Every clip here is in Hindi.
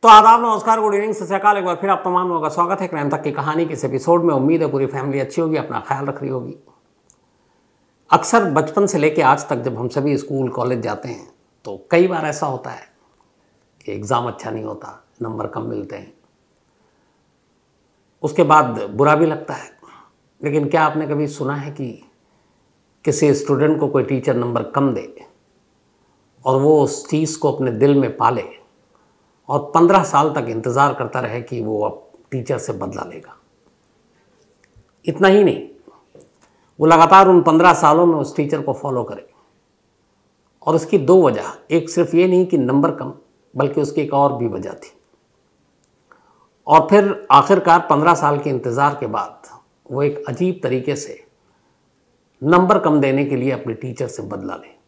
तो आदाब, नमस्कार, गुड इवनिंग, सत श्री अकाल। एक बार फिर आप तमाम लोगों का स्वागत है क्राइम तक की कहानी के इस एपिसोड में। उम्मीद है पूरी फैमिली अच्छी होगी, अपना ख्याल रख रही होगी। अक्सर बचपन से लेके आज तक जब हम सभी स्कूल कॉलेज जाते हैं तो कई बार ऐसा होता है कि एग्ज़ाम अच्छा नहीं होता, नंबर कम मिलते हैं, उसके बाद बुरा भी लगता है। लेकिन क्या आपने कभी सुना है कि किसी स्टूडेंट को कोई टीचर नंबर कम दे और वो उस चीज़ को अपने दिल में पाले और 15 साल तक इंतज़ार करता रहे कि वो अब टीचर से बदला लेगा? इतना ही नहीं, वो लगातार उन 15 सालों में उस टीचर को फॉलो करे। और उसकी दो वजह, एक सिर्फ ये नहीं कि नंबर कम, बल्कि उसकी एक और भी वजह थी। और फिर आखिरकार 15 साल के इंतज़ार के बाद वो एक अजीब तरीके से नंबर कम देने के लिए अपने टीचर से बदला ले।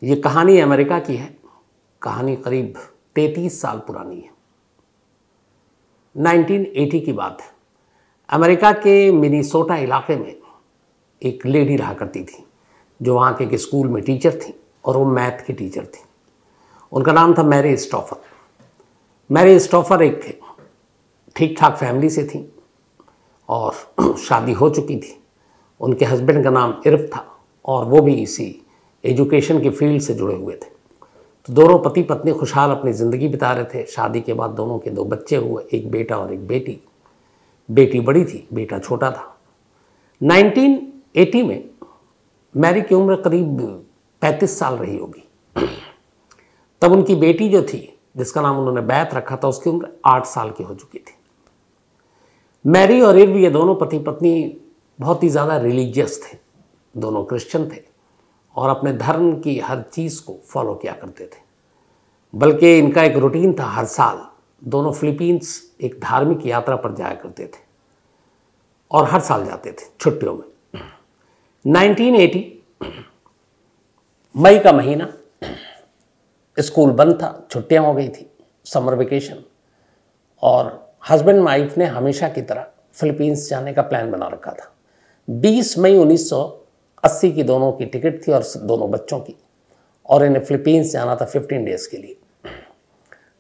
ये कहानी अमेरिका की है। कहानी करीब 33 साल पुरानी है। 1980 की बात है। अमेरिका के मिनीसोटा इलाके में एक लेडी रहा करती थी जो वहाँ के एक स्कूल में टीचर थी, और वो मैथ की टीचर थी। उनका नाम था मैरी स्टॉफर। मैरी स्टॉफर एक ठीक ठाक फैमिली से थी और शादी हो चुकी थी। उनके हस्बैंड का नाम इर्फ था और वो भी इसी एजुकेशन की फील्ड से जुड़े हुए थे। तो दोनों पति पत्नी खुशहाल अपनी ज़िंदगी बिता रहे थे। शादी के बाद दोनों के 2 बच्चे हुए, एक बेटा और एक बेटी। बेटी बड़ी थी, बेटा छोटा था। 1980 में मैरी की उम्र करीब 35 साल रही होगी। तब उनकी बेटी जो थी, जिसका नाम उन्होंने बैथ रखा था, उसकी उम्र 8 साल की हो चुकी थी। मैरी और इर्व, ये दोनों पति पत्नी बहुत ही ज़्यादा रिलीजियस थे। दोनों क्रिश्चियन थे और अपने धर्म की हर चीज़ को फॉलो किया करते थे। बल्कि इनका एक रूटीन था, हर साल दोनों फिलीपींस एक धार्मिक यात्रा पर जाया करते थे और हर साल जाते थे छुट्टियों में। 1980 मई का महीना, स्कूल बंद था, छुट्टियां हो गई थी, समर वेकेशन, और हस्बैंड वाइफ ने हमेशा की तरह फिलीपींस जाने का प्लान बना रखा था। 20 मई 1980 की दोनों की टिकट थी और दोनों बच्चों की, और इन्हें फिलीपींस जाना था 15 डेज के लिए।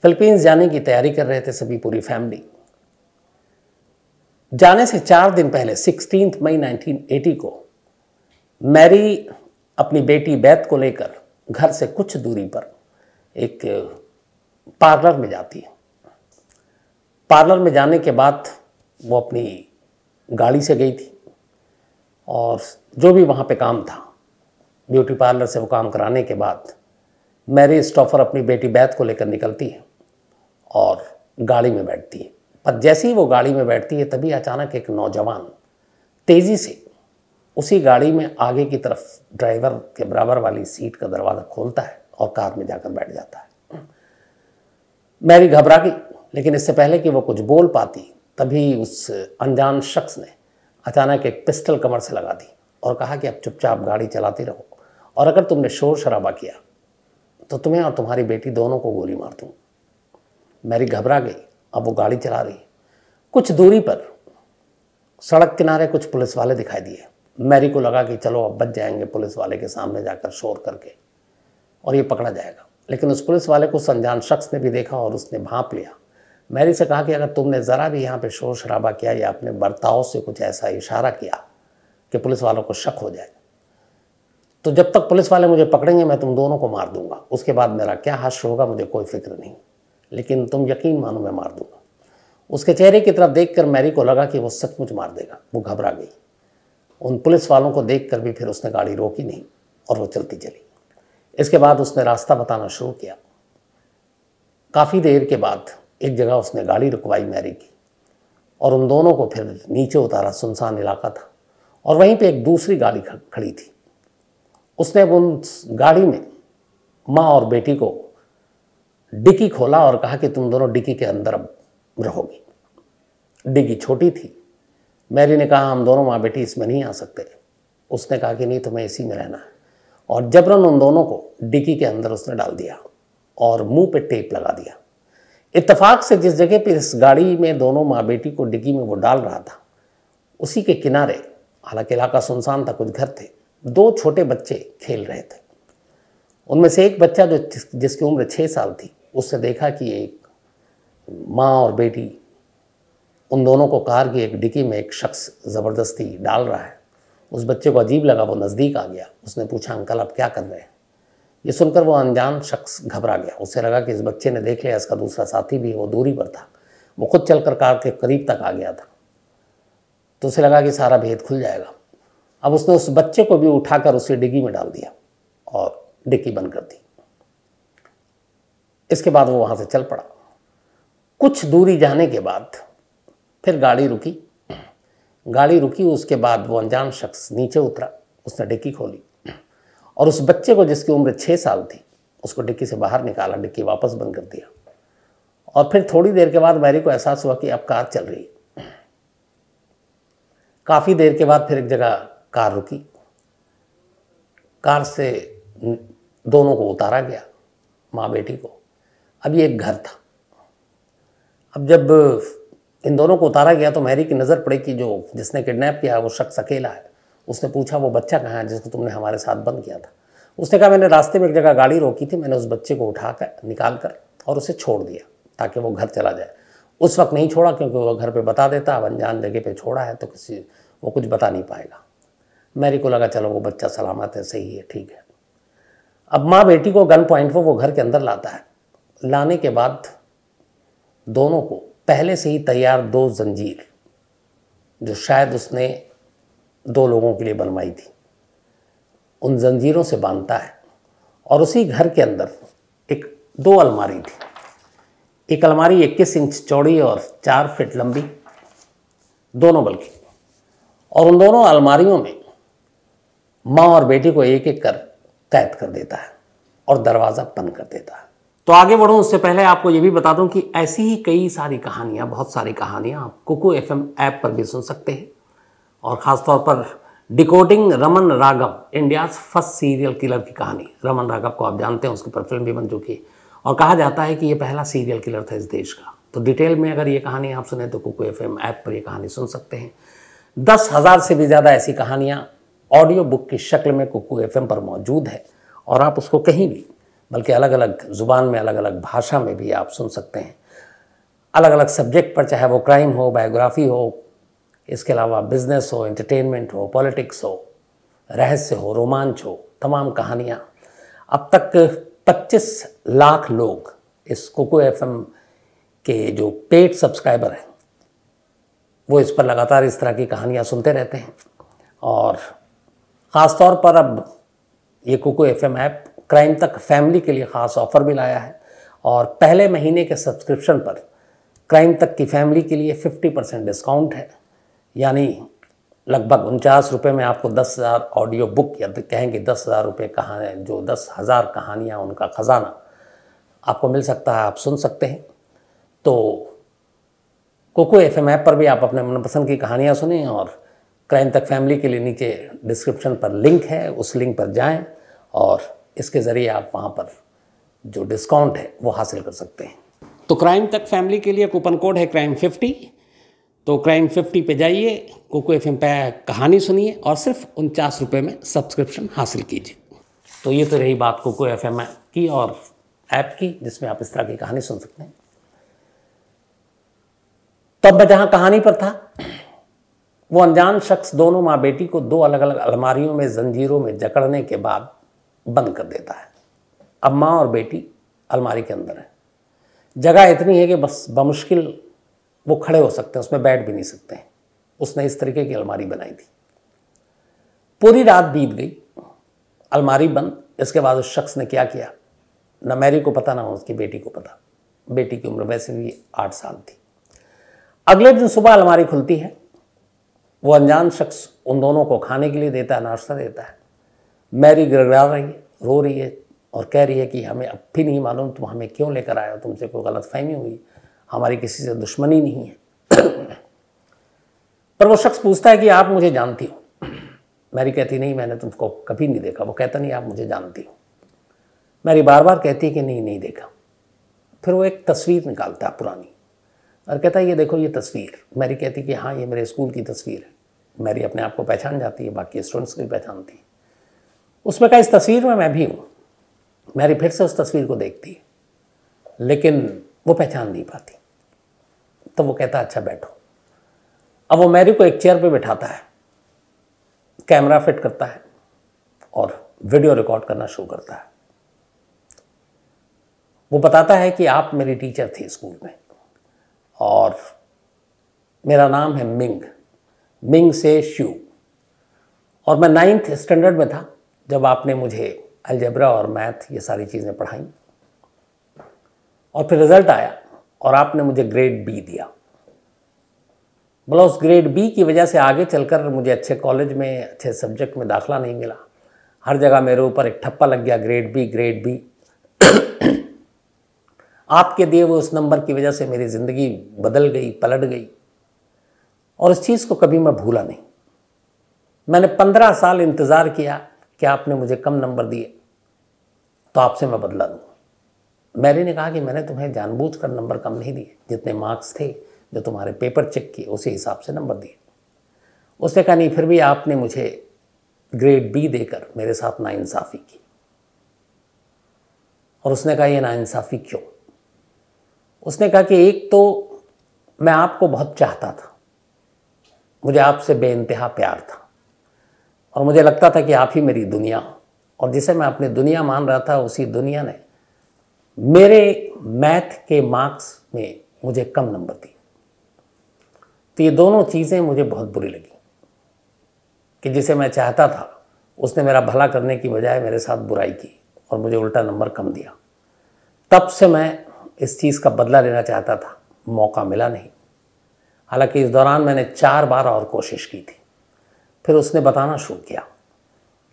फिलीपींस जाने की तैयारी कर रहे थे सभी, पूरी फैमिली। जाने से 4 दिन पहले 16 मई 1980 को मैरी अपनी बेटी बैथ को लेकर घर से कुछ दूरी पर एक पार्लर में जाती है। पार्लर में जाने के बाद वो अपनी गाड़ी से गई थी और जो भी वहाँ पे काम था, ब्यूटी पार्लर से वो काम कराने के बाद मैरी स्टॉफर अपनी बेटी बैथ को लेकर निकलती है और गाड़ी में बैठती है। पर जैसे ही वो गाड़ी में बैठती है तभी अचानक एक नौजवान तेज़ी से उसी गाड़ी में आगे की तरफ ड्राइवर के बराबर वाली सीट का दरवाज़ा खोलता है और कार में जाकर बैठ जाता है। मैरी घबरा गई, लेकिन इससे पहले कि वो कुछ बोल पाती तभी उस अनजान शख्स ने अचानक एक पिस्टल कमर से लगा दी और कहा कि अब चुपचाप गाड़ी चलाती रहो, और अगर तुमने शोर शराबा किया तो तुम्हें और तुम्हारी बेटी दोनों को गोली मार दूँ। मैरी घबरा गई। अब वो गाड़ी चला रही। कुछ दूरी पर सड़क किनारे कुछ पुलिस वाले दिखाई दिए। मैरी को लगा कि चलो अब बच जाएंगे पुलिस वाले के सामने जाकर शोर करके, और ये पकड़ा जाएगा। लेकिन उस पुलिस वाले को अनजान शख्स ने भी देखा और उसने भांप लिया। मैरी से कहा कि अगर तुमने ज़रा भी यहाँ पे शोर शराबा किया या अपने बर्ताव से कुछ ऐसा इशारा किया कि पुलिस वालों को शक हो जाए, तो जब तक पुलिस वाले मुझे पकड़ेंगे मैं तुम दोनों को मार दूंगा। उसके बाद मेरा क्या हश्र होगा मुझे कोई फिक्र नहीं, लेकिन तुम यकीन मानो मैं मार दूंगा। उसके चेहरे की तरफ देखकर मैरी को लगा कि वो सचमुच मार देगा। वो घबरा गई। उन पुलिस वालों को देखकर भी फिर उसने गाड़ी रोकी नहीं और वो चलती चली। इसके बाद उसने रास्ता बताना शुरू किया। काफ़ी देर के बाद एक जगह उसने गाड़ी रुकवाई मैरी की, और उन दोनों को फिर नीचे उतारा। सुनसान इलाका था और वहीं पे एक दूसरी गाड़ी खड़ी थी। उसने उन गाड़ी में माँ और बेटी को डिक्की खोला और कहा कि तुम दोनों डिक्की के अंदर अब रहोगी। डिक्की छोटी थी। मैरी ने कहा हम दोनों माँ बेटी इसमें नहीं आ सकते। उसने कहा कि नहीं, तुम्हें इसी में रहना है, और जबरन उन दोनों को डिक्की के अंदर उसने डाल दिया और मुंह पे टेप लगा दिया। इत्तेफाक से जिस जगह पे इस गाड़ी में दोनों माँ बेटी को डिक्की में वो डाल रहा था, उसी के किनारे, हालांकि इलाका सुनसान था, कुछ घर थे, 2 छोटे बच्चे खेल रहे थे। उनमें से एक बच्चा जो जिसकी उम्र 6 साल थी, उसने देखा कि एक माँ और बेटी उन दोनों को कार की एक डिक्की में एक शख्स ज़बरदस्ती डाल रहा है। उस बच्चे को अजीब लगा, वो नज़दीक आ गया। उसने पूछा, अंकल आप क्या कर रहे हैं? ये सुनकर वो अनजान शख्स घबरा गया। उसे लगा कि इस बच्चे ने देख लिया इसका दूसरा साथी भी है, वो दूरी पर था। वो खुद चलकर कार के करीब तक आ गया था, तो उसे लगा कि सारा भेद खुल जाएगा। अब उसने उस बच्चे को भी उठाकर उसे डिग्गी में डाल दिया और डिक्की बंद कर दी। इसके बाद वो वहाँ से चल पड़ा। कुछ दूरी जाने के बाद फिर गाड़ी रुकी। उसके बाद वो अनजान शख्स नीचे उतरा। उसने डिक्की खोली और उस बच्चे को, जिसकी उम्र 6 साल थी, उसको डिक्की से बाहर निकाला, डिक्की वापस बंद कर दिया। और फिर थोड़ी देर के बाद मैरी को एहसास हुआ कि अब कार चल रही है। काफ़ी देर के बाद फिर एक जगह कार रुकी। कार से दोनों को उतारा गया, माँ बेटी को। अब ये एक घर था। अब जब इन दोनों को उतारा गया तो मैरी की नज़र पड़ी कि जो जिसने किडनैप किया वो शख्स अकेला है। उसने पूछा, वो बच्चा कहाँ है जिसको तुमने हमारे साथ बंद किया था? उसने कहा, मैंने रास्ते में एक जगह गाड़ी रोकी थी, मैंने उस बच्चे को उठाकर निकाल कर और उसे छोड़ दिया ताकि वो घर चला जाए। उस वक्त नहीं छोड़ा क्योंकि वो घर पे बता देता, अब अनजान जगह पे छोड़ा है तो वो कुछ बता नहीं पाएगा। मैरी को लगा चलो वो बच्चा सलामत है, सही है, ठीक है। अब माँ बेटी को गन पॉइंट पर वो घर के अंदर लाता है। लाने के बाद दोनों को पहले से ही तैयार 2 जंजीर, जो शायद उसने 2 लोगों के लिए बनवाई थी, उन जंजीरों से बांधता है। और उसी घर के अंदर 2 अलमारी थी। एक अलमारी 21 इंच चौड़ी और 4 फीट लंबी, दोनों बल्कि। और उन दोनों अलमारियों में माँ और बेटी को एक एक कर कैद कर देता है और दरवाज़ा बंद कर देता है। तो आगे बढ़ूँ उससे पहले आपको ये भी बता दूं कि ऐसी ही कई सारी कहानियाँ, बहुत सारी कहानियाँ आप कुकू FM ऐप पर भी सुन सकते हैं। और ख़ासतौर पर decoding Raman Raghav, India's first serial killer की कहानी। रमन राघव को आप जानते हैं, उसके पर फिल्म भी बन चुकी है और कहा जाता है कि ये पहला सीरियल किलर था इस देश का। तो डिटेल में अगर ये कहानी आप सुने तो कुकू FM ऐप पर ये कहानी सुन सकते हैं। 10,000 से भी ज़्यादा ऐसी कहानियाँ ऑडियो बुक की शक्ल में कुकू FM पर मौजूद है और आप उसको कहीं भी, बल्कि अलग अलग ज़ुबान में, अलग अलग भाषा में भी आप सुन सकते हैं। अलग अलग सब्जेक्ट पर, चाहे वो क्राइम हो, बायोग्राफी हो, इसके अलावा बिजनेस हो, एंटरटेनमेंट हो, पॉलिटिक्स हो, रहस्य हो, रोमांच हो, तमाम कहानियाँ। अब तक 25 लाख लोग इस कुकू FM के जो पेड सब्सक्राइबर हैं वो इस पर लगातार इस तरह की कहानियाँ सुनते रहते हैं। और ख़ास तौर पर अब ये कुकू FM ऐप क्राइम तक फैमिली के लिए ख़ास ऑफ़र भी लाया है और पहले महीने के सब्सक्रिप्शन पर क्राइम तक की फैमिली के लिए 50% डिस्काउंट है। यानी लगभग 49 रुपये में आपको 10,000 ऑडियो बुक, या कहेंगे 10,000 रुपये कहानी, जो 10,000 कहानियाँ, उनका ख़जाना आपको मिल सकता है, आप सुन सकते हैं। तो कुकू FM ऐप पर भी आप अपने मनपसंद की कहानियाँ सुनें और क्राइम तक फैमिली के लिए नीचे डिस्क्रिप्शन पर लिंक है, उस लिंक पर जाएं और इसके ज़रिए आप वहाँ पर जो डिस्काउंट है वो हासिल कर सकते हैं। तो क्राइम तक फैमिली के लिए कूपन कोड है क्राइम50। तो क्राइम50 पे जाइए, कुकू FM पे कहानी सुनिए और सिर्फ 49 रुपये में सब्सक्रिप्शन हासिल कीजिए। तो ये तो रही बात कुकू FM की और ऐप की, जिसमें आप इस तरह की कहानी सुन सकते हैं। तब मैं जहाँ कहानी पर था, वो अनजान शख्स दोनों माँ बेटी को 2 अलग अलग अलमारियों में जंजीरों में जकड़ने के बाद बंद कर देता है। अब माँ और बेटी अलमारी के अंदर है। जगह इतनी है कि बस बमुश्किल वो खड़े हो सकते हैं, उसमें बैठ भी नहीं सकते हैं। उसने इस तरीके की अलमारी बनाई थी। पूरी रात बीत गई, अलमारी बंद। इसके बाद उस शख्स ने क्या किया, न मैरी को पता, ना उसकी बेटी को पता। बेटी की उम्र वैसे भी 8 साल थी। अगले दिन सुबह अलमारी खुलती है। वो अनजान शख्स उन दोनों को खाने के लिए देता है, नाश्ता देता है। मैरी गिड़गिड़ा रही है, रो रही है और कह रही है कि हमें अब भी नहीं मालूम तुम हमें क्यों लेकर आए हो, तुमसे कोई गलतफहमी हुई, हमारी किसी से दुश्मनी नहीं है। पर वो शख्स पूछता है कि आप मुझे जानती हो? मैरी कहती नहीं, मैंने तुमको कभी नहीं देखा। वो कहता नहीं, आप मुझे जानती हो। मैरी बार बार कहती है कि नहीं, नहीं देखा। फिर वो एक तस्वीर निकालता है पुरानी और कहता है ये देखो ये तस्वीर। मैरी कहती कि हाँ, ये मेरे स्कूल की तस्वीर है। मैरी अपने आप को पहचान जाती है, बाकी स्टूडेंट्स को भी पहचानती है। उसमें कहा इस तस्वीर में मैं भी हूँ। मैरी फिर से उस तस्वीर को देखती है, लेकिन वो पहचान नहीं पाती। तो वो कहता अच्छा बैठो। अब वो मैरी को एक चेयर पे बिठाता है, कैमरा फिट करता है और वीडियो रिकॉर्ड करना शुरू करता है। वो बताता है कि आप मेरी टीचर थी स्कूल में और मेरा नाम है मिंग, मिंग से श्यू, और मैं 9th स्टैंडर्ड में था जब आपने मुझे अलजेब्रा और मैथ ये सारी चीज़ें पढ़ाई, और फिर रिजल्ट आया और आपने मुझे ग्रेड बी दिया। बोला उस ग्रेड बी की वजह से आगे चलकर मुझे अच्छे कॉलेज में अच्छे सब्जेक्ट में दाखला नहीं मिला, हर जगह मेरे ऊपर एक ठप्पा लग गया, ग्रेड बी ग्रेड बी। आपके दिए हुए उस नंबर की वजह से मेरी ज़िंदगी बदल गई, पलट गई, और इस चीज़ को कभी मैं भूला नहीं। मैंने 15 साल इंतज़ार किया कि आपने मुझे कम नंबर दिए तो आपसे मैं बदला लूँ। मैरी ने कहा कि मैंने तुम्हें जानबूझकर नंबर कम नहीं दिए, जितने मार्क्स थे जो तुम्हारे पेपर चेक किए उसी हिसाब से नंबर दिए। उसने कहा नहीं, फिर भी आपने मुझे ग्रेड बी देकर मेरे साथ नाइंसाफ़ी की। और उसने कहा ये नाइंसाफ़ी क्यों? उसने कहा कि एक तो मैं आपको बहुत चाहता था, मुझे आपसे बेइंतहा प्यार था, और मुझे लगता था कि आप ही मेरी दुनिया हो, और जिसे मैं अपनी दुनिया मान रहा था उसी दुनिया ने मेरे मैथ के मार्क्स में मुझे कम नंबर दिए। तो ये दोनों चीज़ें मुझे बहुत बुरी लगी कि जिसे मैं चाहता था उसने मेरा भला करने की बजाय मेरे साथ बुराई की और मुझे उल्टा नंबर कम दिया। तब से मैं इस चीज़ का बदला लेना चाहता था, मौका मिला नहीं। हालांकि इस दौरान मैंने 4 बार और कोशिश की थी। फिर उसने बताना शुरू किया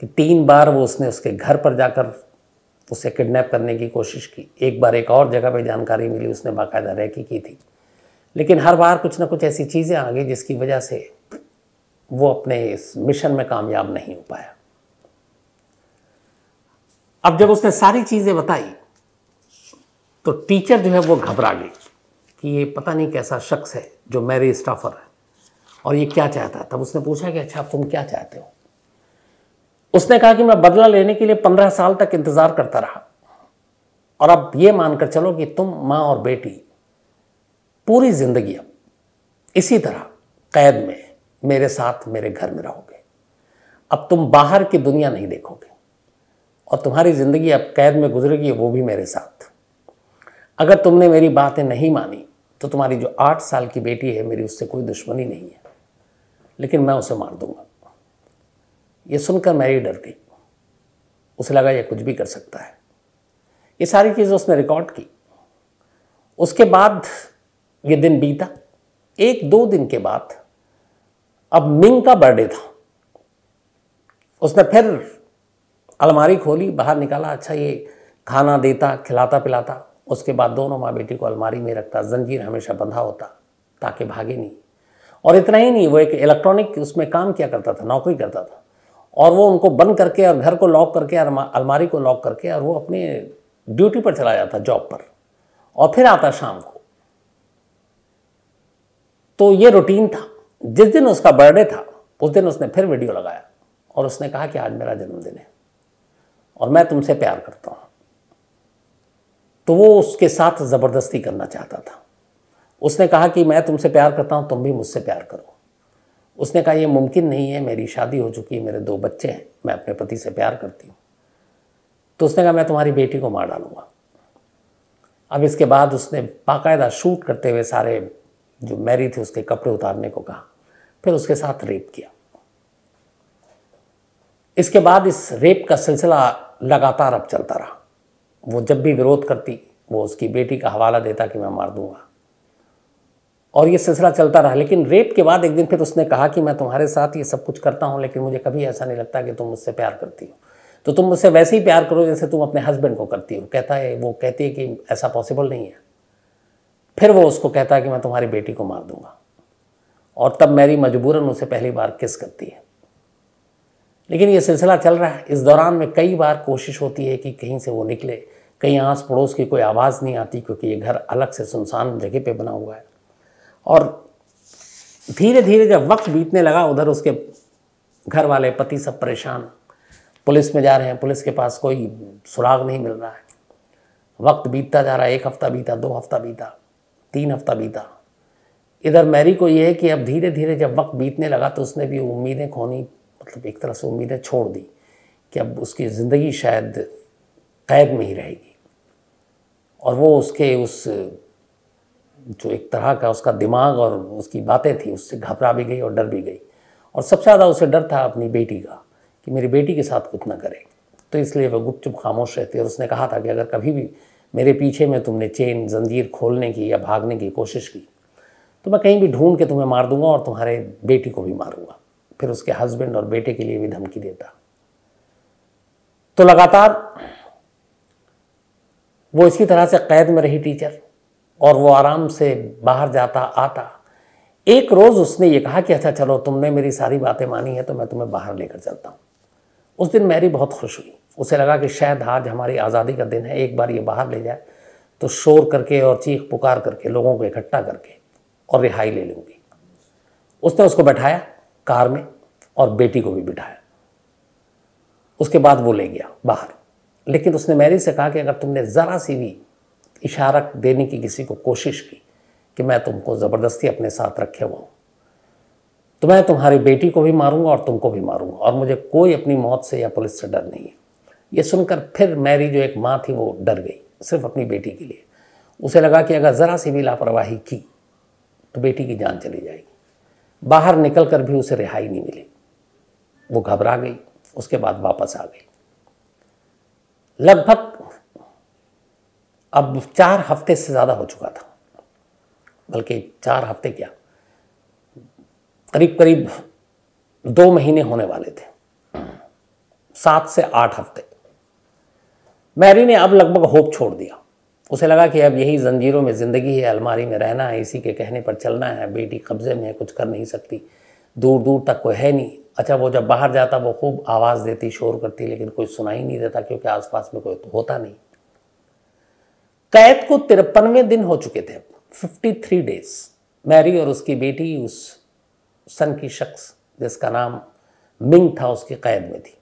कि 3 बार वो उसने उसके घर पर जाकर उसे किडनैप करने की कोशिश की। एक बार एक और जगह पे जानकारी मिली, उसने बाकायदा रेकी की थी, लेकिन हर बार कुछ ना कुछ ऐसी चीज़ें आ गई जिसकी वजह से वो अपने इस मिशन में कामयाब नहीं हो पाया। अब जब उसने सारी चीज़ें बताई तो टीचर जो है वो घबरा गई कि ये पता नहीं कैसा शख्स है जो मैरी स्टाफर है और ये क्या चाहता है। तब उसने पूछा कि अच्छा तुम क्या चाहते हो? उसने कहा कि मैं बदला लेने के लिए 15 साल तक इंतज़ार करता रहा, और अब ये मानकर चलो कि तुम माँ और बेटी पूरी ज़िंदगी अब इसी तरह कैद में मेरे साथ मेरे घर में रहोगे। अब तुम बाहर की दुनिया नहीं देखोगे और तुम्हारी ज़िंदगी अब कैद में गुजरेगी, वो भी मेरे साथ। अगर तुमने मेरी बातें नहीं मानी तो तुम्हारी जो 8 साल की बेटी है, मेरी उससे कोई दुश्मनी नहीं है, लेकिन मैं उसे मार दूंगा। ये सुनकर मैरी डर गई। उसे लगा ये कुछ भी कर सकता है। ये सारी चीज़ें उसने रिकॉर्ड की। उसके बाद ये दिन बीता। 1-2 दिन के बाद अब मिंग का बर्थडे था। उसने फिर अलमारी खोली, बाहर निकाला, अच्छा ये खाना देता, खिलाता पिलाता। उसके बाद दोनों माँ बेटी को अलमारी में रखता, जंजीर हमेशा बंधा होता ताकि भागे नहीं। और इतना ही नहीं, वो एक इलेक्ट्रॉनिक उसमें काम किया करता था, नौकरी करता था, और वो उनको बंद करके और घर को लॉक करके और अलमारी को लॉक करके और वो अपने ड्यूटी पर चला जाता, जॉब पर, और फिर आता शाम को। तो ये रूटीन था। जिस दिन उसका बर्थडे था उस दिन उसने फिर वीडियो लगाया और उसने कहा कि आज मेरा जन्मदिन है और मैं तुमसे प्यार करता हूँ। तो वो उसके साथ ज़बरदस्ती करना चाहता था। उसने कहा कि मैं तुमसे प्यार करता हूँ, तुम भी मुझसे प्यार करो। उसने कहा ये मुमकिन नहीं है, मेरी शादी हो चुकी है, मेरे 2 बच्चे हैं, मैं अपने पति से प्यार करती हूँ। तो उसने कहा मैं तुम्हारी बेटी को मार डालूँगा। अब इसके बाद उसने बाकायदा शूट करते हुए सारे जो मैरी थी उसके कपड़े उतारने को कहा, फिर उसके साथ रेप किया। इसके बाद इस रेप का सिलसिला लगातार अब चलता रहा। वो जब भी विरोध करती वो उसकी बेटी का हवाला देता कि मैं मार दूंगा, और ये सिलसिला चलता रहा। लेकिन रेप के बाद एक दिन फिर उसने कहा कि मैं तुम्हारे साथ ये सब कुछ करता हूँ, लेकिन मुझे कभी ऐसा नहीं लगता कि तुम मुझसे प्यार करती हो, तो तुम मुझसे वैसे ही प्यार करो जैसे तुम अपने हस्बैंड को करती हो। वो कहती है कि ऐसा पॉसिबल नहीं है। फिर वो उसको कहता है कि मैं तुम्हारी बेटी को मार दूंगा, और तब मैरी मजबूरन उसे पहली बार किस करती है। लेकिन ये सिलसिला चल रहा है। इस दौरान में कई बार कोशिश होती है कि कहीं से वो निकले, कहीं आस पड़ोस की कोई आवाज़ नहीं आती, क्योंकि ये घर अलग से सुनसान जगह पे बना हुआ है। और धीरे धीरे जब वक्त बीतने लगा, उधर उसके घर वाले पति सब परेशान, पुलिस में जा रहे हैं, पुलिस के पास कोई सुराग नहीं मिल रहा है। वक्त बीतता जा रहा है। 1 हफ्ता बीता, 2 हफ्ता बीता, 3 हफ्ता बीता। इधर मैरी को ये है कि अब धीरे धीरे जब वक्त बीतने लगा तो उसने भी उम्मीदें खोनी, मतलब एक तरह से उम्मीदें छोड़ दी कि अब उसकी ज़िंदगी शायद कैद में ही रहेगी। और वो उसके उस जो एक तरह का उसका दिमाग और उसकी बातें थी उससे घबरा भी गई और डर भी गई। और सबसे ज़्यादा उसे डर था अपनी बेटी का कि मेरी बेटी के साथ कुछ ना करे। तो इसलिए वह गुपचुप खामोश रहती। और उसने कहा था कि अगर कभी भी मेरे पीछे में तुमने चेन जंजीर खोलने की या भागने की कोशिश की तो मैं कहीं भी ढूंढ के तुम्हें मार दूंगा और तुम्हारे बेटी को भी मारूंगा। फिर उसके हस्बैंड और बेटे के लिए भी धमकी देता। तो लगातार वो इसी तरह से कैद में रही टीचर, और वो आराम से बाहर जाता आता। एक रोज़ उसने ये कहा कि अच्छा चलो तुमने मेरी सारी बातें मानी है तो मैं तुम्हें बाहर लेकर चलता हूँ। उस दिन मैरी बहुत खुश हुई। उसे लगा कि शायद आज हमारी आज़ादी का दिन है, एक बार ये बाहर ले जाए तो शोर करके और चीख पुकार करके लोगों को इकट्ठा करके और रिहाई ले लूँगी। उसने उसको बैठाया कार में और बेटी को भी बिठाया। उसके बाद वो ले गया बाहर। लेकिन उसने मैरी से कहा कि अगर तुमने ज़रा सी भी इशारा देने की किसी को कोशिश की कि मैं तुमको ज़बरदस्ती अपने साथ रखे हुआ हूँ तो मैं तुम्हारी बेटी को भी मारूंगा और तुमको भी मारूंगा, और मुझे कोई अपनी मौत से या पुलिस से डर नहीं है। ये सुनकर फिर मैरी जो एक माँ थी वो डर गई, सिर्फ अपनी बेटी के लिए। उसे लगा कि अगर ज़रा सी भी लापरवाही की तो बेटी की जान चली जाएगी। बाहर निकल कर भी उसे रिहाई नहीं मिली। वो घबरा गई। उसके बाद वापस आ गई। लगभग अब 4 हफ्ते से ज़्यादा हो चुका था, बल्कि 4 हफ्ते क्या, करीब करीब 2 महीने होने वाले थे, 7 से 8 हफ्ते। मैरी ने अब लगभग होप छोड़ दिया। उसे लगा कि अब यही जंजीरों में ज़िंदगी है, अलमारी में रहना है, इसी के कहने पर चलना है। बेटी कब्जे में है, कुछ कर नहीं सकती, दूर दूर तक कोई है नहीं। अच्छा, वो जब बाहर जाता वो खूब आवाज़ देती, शोर करती, लेकिन कोई सुनाई नहीं देता क्योंकि आसपास में कोई तो होता नहीं। कैद को 53वें दिन हो चुके थे, 53 डेज। मैरी और उसकी बेटी उस सन की शख्स जिसका नाम मिंग था उसकी कैद में थी।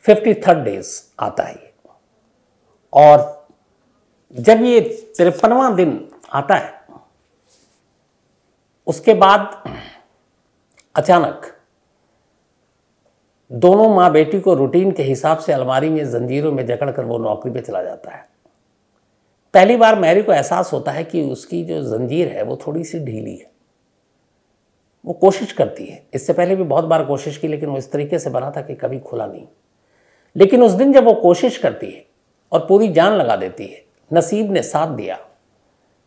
53rd डेज आता है ये। और जब ये 53वां दिन आता है उसके बाद अचानक दोनों माँ बेटी को रूटीन के हिसाब से अलमारी में जंजीरों में जकड़कर वो नौकरी पे चला जाता है। पहली बार मैरी को एहसास होता है कि उसकी जो जंजीर है वो थोड़ी सी ढीली है। वो कोशिश करती है, इससे पहले भी बहुत बार कोशिश की, लेकिन वो इस तरीके से बना था कि कभी खुला नहीं। लेकिन उस दिन जब वो कोशिश करती है और पूरी जान लगा देती है, नसीब ने साथ दिया,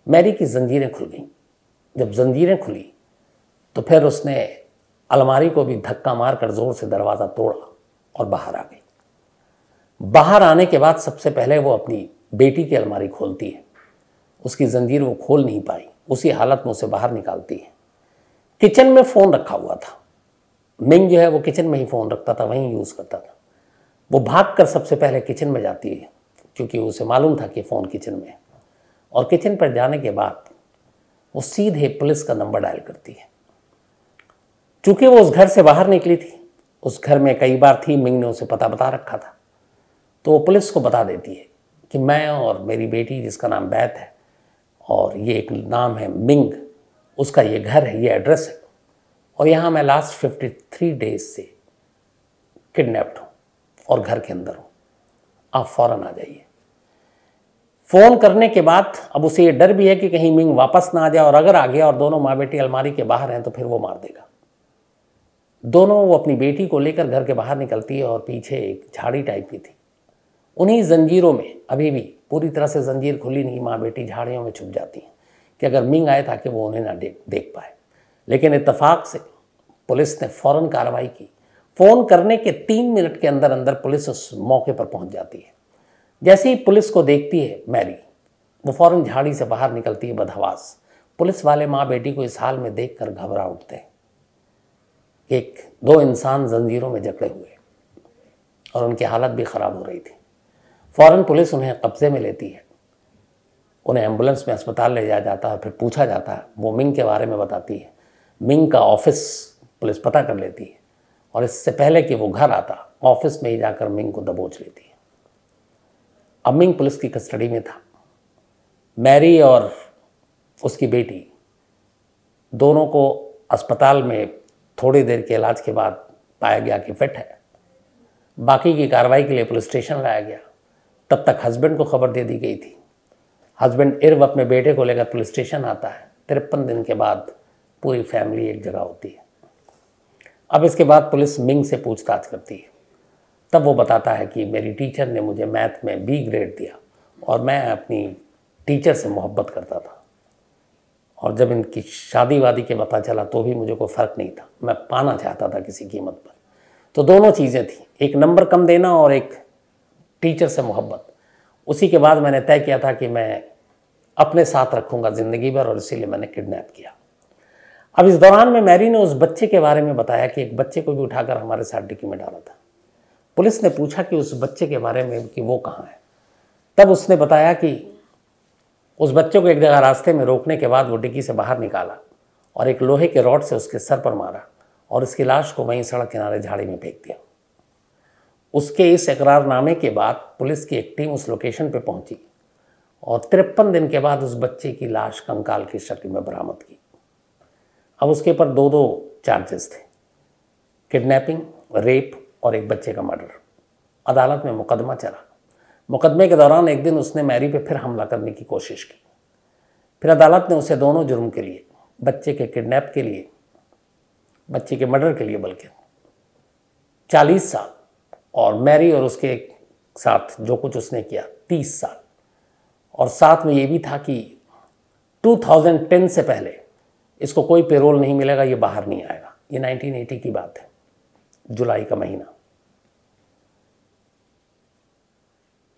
मैरी की जंजीरें खुल गईं। जब जंजीरें खुली तो फिर उसने अलमारी को भी धक्का मारकर जोर से दरवाज़ा तोड़ा और बाहर आ गई। बाहर आने के बाद सबसे पहले वो अपनी बेटी की अलमारी खोलती है। उसकी जंजीर वो खोल नहीं पाई, उसी हालत में उसे बाहर निकालती है। किचन में फ़ोन रखा हुआ था। मिंग जो है वो किचन में ही फ़ोन रखता था, वहीं यूज़ करता था। वो भागकर सबसे पहले किचन में जाती है क्योंकि उसे मालूम था कि फ़ोन किचन में है। और किचन पर जाने के बाद वो सीधे पुलिस का नंबर डायल करती है। चूँकि वो उस घर से बाहर निकली थी, उस घर में कई बार थी, मिंग ने उसे पता बता रखा था, तो वो पुलिस को बता देती है कि मैं और मेरी बेटी जिसका नाम बैत है और ये एक नाम है मिंग, उसका ये घर है, ये एड्रेस है, और यहाँ मैं लास्ट 53 डेज से किडनैप्ड हूँ और घर के अंदर हूँ, आप फ़ौरन आ जाइए। फ़ोन करने के बाद अब उसे ये डर भी है कि कहीं मिंग वापस ना आ जाए, और अगर आ गया और दोनों माँ बेटी अलमारी के बाहर हैं तो फिर वो मार देगा। दोनों वो अपनी बेटी को लेकर घर के बाहर निकलती है और पीछे एक झाड़ी टाइप की थी, उन्हीं जंजीरों में, अभी भी पूरी तरह से जंजीर खुली नहीं, माँ बेटी झाड़ियों में छुप जाती हैं कि अगर मिंग आए ताकि वो उन्हें ना देख पाए। लेकिन इत्तेफाक से पुलिस ने फ़ौरन कार्रवाई की। फ़ोन करने के 3 मिनट के अंदर अंदर पुलिस उस मौके पर पहुंच जाती है। जैसे ही पुलिस को देखती है मैरी, वो फ़ौरन झाड़ी से बाहर निकलती है बदहवास। पुलिस वाले माँ बेटी को इस हाल में देखकर घबरा उठते हैं। 2 इंसान जंजीरों में जकड़े हुए और उनकी हालत भी ख़राब हो रही थी। फ़ौरन पुलिस उन्हें कब्ज़े में लेती है, उन्हें एम्बुलेंस में अस्पताल ले जाया जाता है। फिर पूछा जाता है, वो मिंग के बारे में बताती है। मिंग का ऑफिस पुलिस पता कर लेती है और इससे पहले कि वो घर आता, ऑफिस में ही जाकर मिंग को दबोच लेती है। अब मिंग पुलिस की कस्टडी में था। मैरी और उसकी बेटी दोनों को अस्पताल में थोड़ी देर के इलाज के बाद पाया गया कि फिट है। बाकी की कार्रवाई के लिए पुलिस स्टेशन लाया गया। तब तक हस्बैंड को खबर दे दी गई थी। हस्बैंड इर्व अपने बेटे को लेकर पुलिस स्टेशन आता है। 53 दिन के बाद पूरी फैमिली एक जगह होती है। अब इसके बाद पुलिस मिंग से पूछताछ करती है। तब वो बताता है कि मेरी टीचर ने मुझे मैथ में B ग्रेड दिया और मैं अपनी टीचर से मोहब्बत करता था, और जब इनकी शादी वादी के पता चला तो भी मुझे कोई फ़र्क नहीं था, मैं पाना चाहता था किसी कीमत पर। तो दोनों चीज़ें थी, एक नंबर कम देना और एक टीचर से मोहब्बत। उसी के बाद मैंने तय किया था कि मैं अपने साथ रखूँगा ज़िंदगी भर, और इसीलिए मैंने किडनैप किया। अब इस दौरान में मैरी ने उस बच्चे के बारे में बताया कि एक बच्चे को भी उठाकर हमारे साथ डिक्की में डाला था। पुलिस ने पूछा कि उस बच्चे के बारे में कि वो कहाँ है। तब उसने बताया कि उस बच्चे को एक जगह रास्ते में रोकने के बाद वो डिक्की से बाहर निकाला और एक लोहे के रॉड से उसके सर पर मारा और उसकी लाश को वहीं सड़क किनारे झाड़ी में फेंक दिया। उसके इस इकरारनामे के बाद पुलिस की एक टीम उस लोकेशन पर पहुंची और 53 दिन के बाद उस बच्चे की लाश कंकाल की शक्ल में बरामद की। अब उसके ऊपर दो चार्जेस थे, किडनैपिंग, रेप और एक बच्चे का मर्डर। अदालत में मुकदमा चला। मुकदमे के दौरान एक दिन उसने मैरी पे फिर हमला करने की कोशिश की। फिर अदालत ने उसे दोनों जुर्म के लिए, बच्चे के किडनैप के लिए, बच्चे के मर्डर के लिए बल्कि 40 साल, और मैरी और उसके साथ जो कुछ उसने किया 30 साल। और साथ में ये भी था कि 2010 से पहले इसको कोई पेरोल नहीं मिलेगा, ये बाहर नहीं आएगा। ये 1980 की बात है, जुलाई का महीना।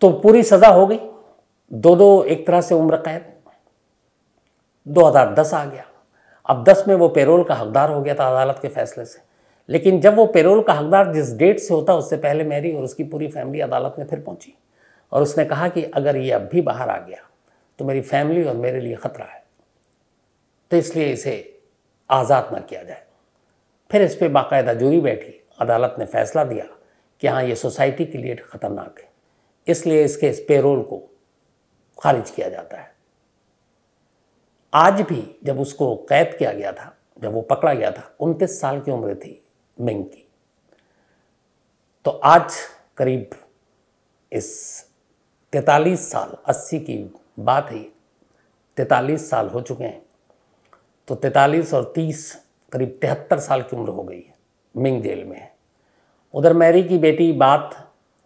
तो पूरी सज़ा हो गई, दो एक तरह से उम्र कैद। 2010 आ गया। अब 10 में वो पेरोल का हकदार हो गया था अदालत के फैसले से। लेकिन जब वो पेरोल का हकदार जिस डेट से होता उससे पहले मैरी और उसकी पूरी फैमिली अदालत में फिर पहुंची और उसने कहा कि अगर ये अब भी बाहर आ गया तो मेरी फैमिली और मेरे लिए ख़तरा है, तो इसलिए इसे आज़ाद ना किया जाए। फिर इस पर बाकायदा जूरी बैठी। अदालत ने फैसला दिया कि हाँ, ये सोसाइटी के लिए ख़तरनाक है, इसलिए इसके इस पेरोल को खारिज किया जाता है। आज भी जब उसको कैद किया गया था, जब वो पकड़ा गया था, 29 साल की उम्र थी मिंग की। तो आज करीब इस 43 साल, 80 की बात है, 43 साल हो चुके हैं। तो 43 और 30 करीब 73 साल की उम्र हो गई है। मिंग जेल में है। उधर मैरी की बेटी बात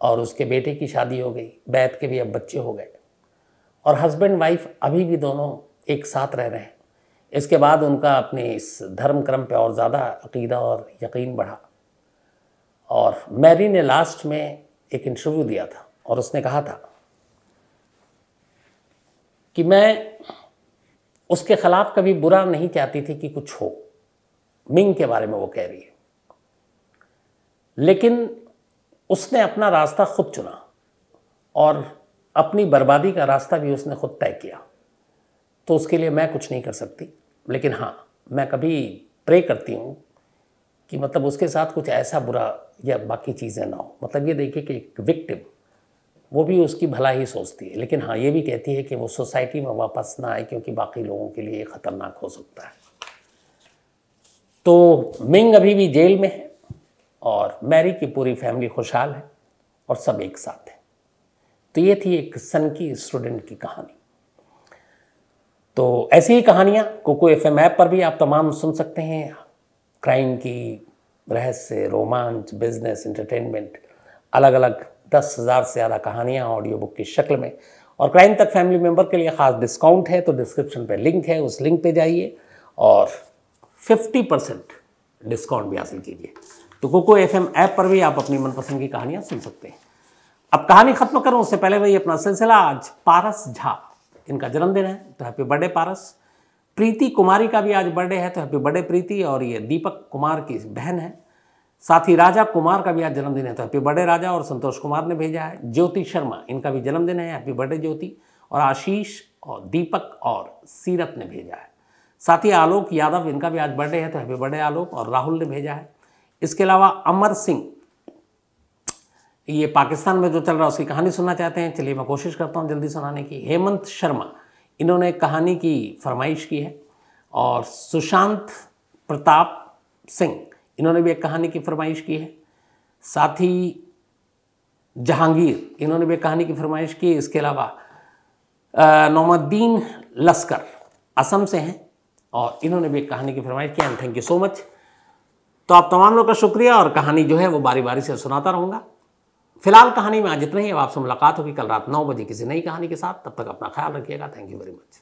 और उसके बेटे की शादी हो गई। बैत के भी अब बच्चे हो गए और हस्बैंड वाइफ अभी भी दोनों एक साथ रह रहे हैं। इसके बाद उनका अपने इस धर्म क्रम पे और ज़्यादा अकीदा और यकीन बढ़ा। और मैरी ने लास्ट में एक इंटरव्यू दिया था और उसने कहा था कि मैं उसके खिलाफ कभी बुरा नहीं चाहती थी कि कुछ हो। मिंग के बारे में वो कह रही है, लेकिन उसने अपना रास्ता खुद चुना और अपनी बर्बादी का रास्ता भी उसने खुद तय किया। तो उसके लिए मैं कुछ नहीं कर सकती, लेकिन हाँ, मैं कभी प्रे करती हूँ कि मतलब उसके साथ कुछ ऐसा बुरा या बाकी चीज़ें ना हो। मतलब ये देखिए कि एक विक्टिम, वो भी उसकी भला ही सोचती है, लेकिन हाँ, ये भी कहती है कि वो सोसाइटी में वापस ना आए क्योंकि बाकी लोगों के लिए ख़तरनाक हो सकता है। तो मिंग अभी भी जेल में है और मैरी की पूरी फैमिली खुशहाल है और सब एक साथ है। तो ये थी एक सनकी स्टूडेंट की कहानी। तो ऐसी ही कहानियाँ कोको FM ऐप पर भी आप तमाम सुन सकते हैं। क्राइम की, रहस्य, रोमांच, बिजनेस, एंटरटेनमेंट, अलग अलग 10,000 से ज़्यादा कहानियाँ ऑडियो बुक की शक्ल में। और क्राइम तक फैमिली मेंबर के लिए ख़ास डिस्काउंट है, तो डिस्क्रिप्शन पे लिंक है, उस लिंक पे जाइए और 50% डिस्काउंट भी हासिल कीजिए। तो कोको FM ऐप पर भी आप अपनी मनपसंद की कहानियाँ सुन सकते हैं। अब कहानी खत्म करूँ उससे पहले वही अपना सिलसिला। आज पारस झा, इनका जन्मदिन है, तो हैप्पी बर्थडे पारस। प्रीति कुमारी का भी आज बर्थडे है, तो हैप्पी बर्थडे प्रीति। और ये दीपक कुमार की बहन है। साथ ही राजा कुमार का भी आज जन्मदिन है, तो हैप्पी बर्थडे राजा। और संतोष कुमार ने भेजा है। ज्योति शर्मा, इनका भी जन्मदिन है, हैप्पी बर्थडे ज्योति। और आशीष और दीपक और सीरत ने भेजा है। साथ ही आलोक यादव, इनका भी आज बर्थडे है, तो हैप्पी बर्थडे आलोक। और राहुल ने भेजा है। इसके अलावा अमर सिंह, ये पाकिस्तान में जो चल रहा है उसकी कहानी सुनना चाहते हैं, चलिए मैं कोशिश करता हूँ जल्दी सुनाने की। हेमंत शर्मा, इन्होंने कहानी की फरमाइश की है और सुशांत प्रताप सिंह, इन्होंने भी एक कहानी की फरमाइश की है। साथ ही जहांगीर, इन्होंने भी एक कहानी की फरमाइश की। इसके अलावा नौमुद्दीन लस्कर असम से हैं और इन्होंने भी एक कहानी की फरमाइश की। And thank you so much. तो आप तमाम लोगों का शुक्रिया, और कहानी जो है वो बारी बारी से सुनाता रहूँगा। फिलहाल कहानी में आज इतना ही। अब आपसे मुलाकात होगी कल रात 9 बजे किसी नई कहानी के साथ। तब तक अपना ख्याल रखिएगा। Thank you very much.